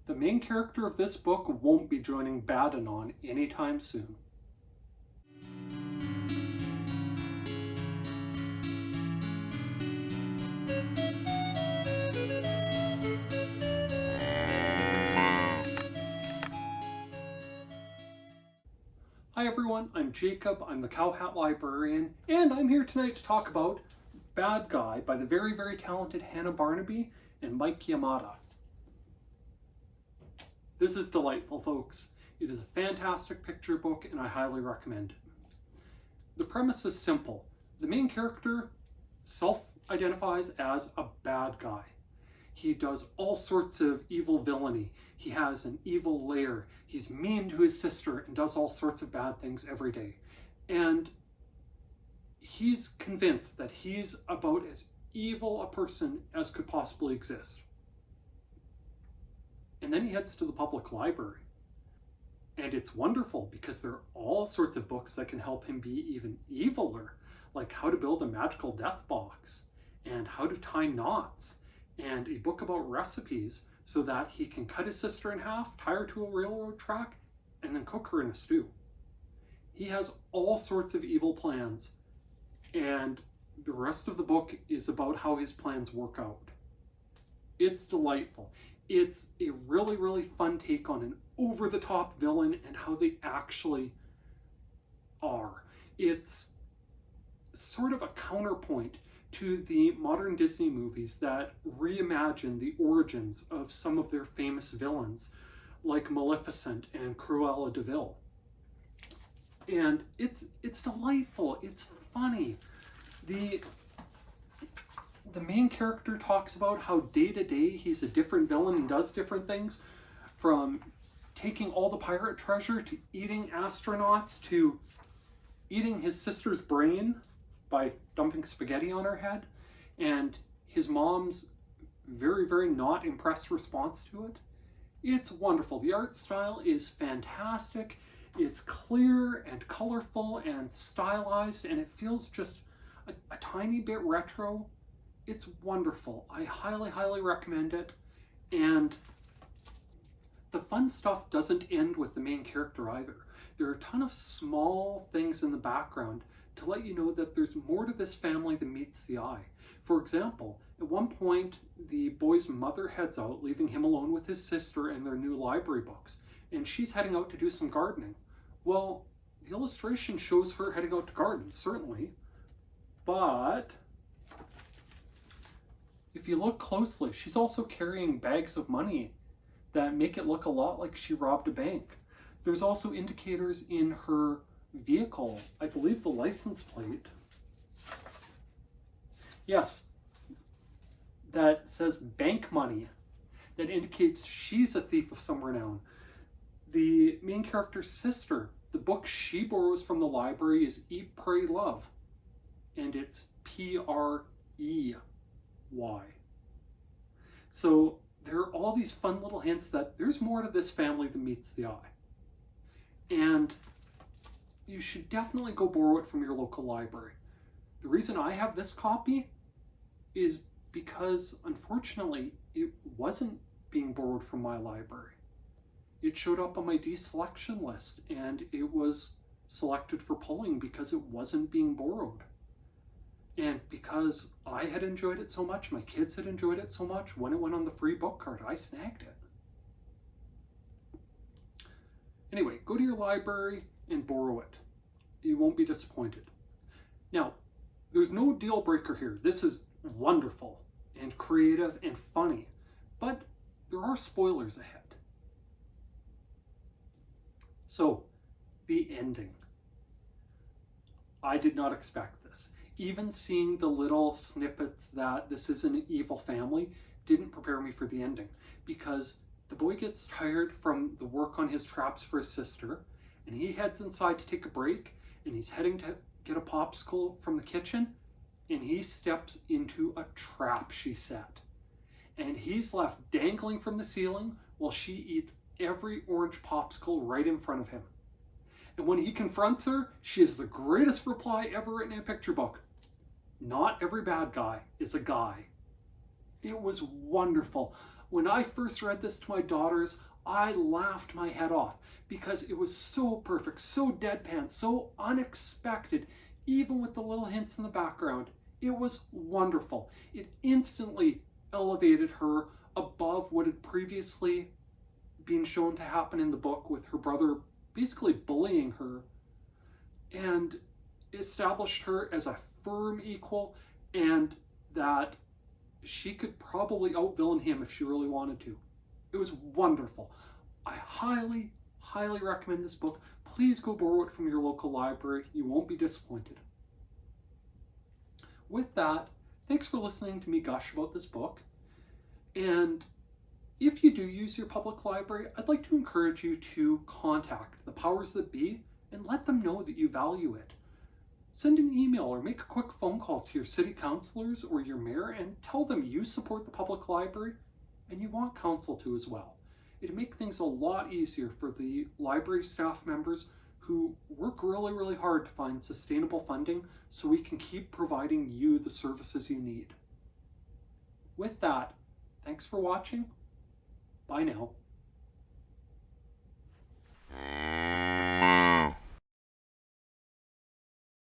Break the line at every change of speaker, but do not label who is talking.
The main character of this book won't be joining Badanon anytime soon. Hi everyone, I'm Jacob, I'm the Cowhat Librarian, and I'm here tonight to talk about Bad Guy by the very, very talented Hannah Barnaby and Mike Yamada. This is delightful, folks. It is a fantastic picture book and I highly recommend it. The premise is simple. The main character self-identifies as a bad guy. He does all sorts of evil villainy. He has an evil lair. He's mean to his sister and does all sorts of bad things every day. And he's convinced that he's about as evil a person as could possibly exist. And then he heads to the public library. And it's wonderful because there are all sorts of books that can help him be even eviler, like how to build a magical death box and how to tie knots, and a book about recipes so that he can cut his sister in half, tie her to a railroad track, and then cook her in a stew. He has all sorts of evil plans, and the rest of the book is about how his plans work out. It's delightful. It's a really, really fun take on an over-the-top villain and how they actually are. It's sort of a counterpoint to the modern Disney movies that reimagine the origins of some of their famous villains, like Maleficent and Cruella de Vil. And it's delightful, it's funny. The main character talks about how day to day he's a different villain and does different things, from taking all the pirate treasure to eating astronauts to eating his sister's brain by dumping spaghetti on her head, and his mom's very, very not impressed response to it. It's wonderful. The art style is fantastic. It's clear and colorful and stylized, and it feels just a tiny bit retro. It's wonderful. I highly, highly recommend it. And the fun stuff doesn't end with the main character either. There are a ton of small things in the background to let you know that there's more to this family than meets the eye. For example, at one point, the boy's mother heads out, leaving him alone with his sister and their new library books, and she's heading out to do some gardening. Well, the illustration shows her heading out to garden, certainly, but if you look closely, she's also carrying bags of money that make it look a lot like she robbed a bank. There's also indicators in her vehicle, I believe the license plate, yes, that says bank money, that indicates she's a thief of some renown. The main character's sister, the book she borrows from the library is Eat, Pray, Love, and it's P-R-E-Y. So there are all these fun little hints that there's more to this family than meets the eye. And you should definitely go borrow it from your local library. The reason I have this copy is because, unfortunately, it wasn't being borrowed from my library. It showed up on my deselection list, and it was selected for pulling because it wasn't being borrowed. And because I had enjoyed it so much, my kids had enjoyed it so much, when it went on the free book card, I snagged it. Anyway, go to your library and borrow it. You won't be disappointed. Now, there's no deal breaker here. This is wonderful and creative and funny, but there are spoilers ahead. So, the ending. I did not expect this. Even seeing the little snippets that this is an evil family didn't prepare me for the ending, because the boy gets tired from the work on his traps for his sister, and he heads inside to take a break, and he's heading to get a popsicle from the kitchen, and he steps into a trap she set. And he's left dangling from the ceiling while she eats every orange popsicle right in front of him. And when he confronts her, she has the greatest reply ever written in a picture book. Not every bad guy is a guy. It was wonderful. When I first read this to my daughters, I laughed my head off because it was so perfect, so deadpan, so unexpected, even with the little hints in the background. It was wonderful. It instantly elevated her above what had previously been shown to happen in the book, with her brother basically bullying her, and established her as a firm equal, and that she could probably out-villain him if she really wanted to. It was wonderful. I highly, highly recommend this book. Please go borrow it from your local library. You won't be disappointed. With that, thanks for listening to me gush about this book. And if you do use your public library, I'd like to encourage you to contact the powers that be and let them know that you value it. Send an email or make a quick phone call to your city councilors or your mayor and tell them you support the public library and you want council to as well. It'd make things a lot easier for the library staff members who work really, really hard to find sustainable funding so we can keep providing you the services you need. With that, thanks for watching. Bye now.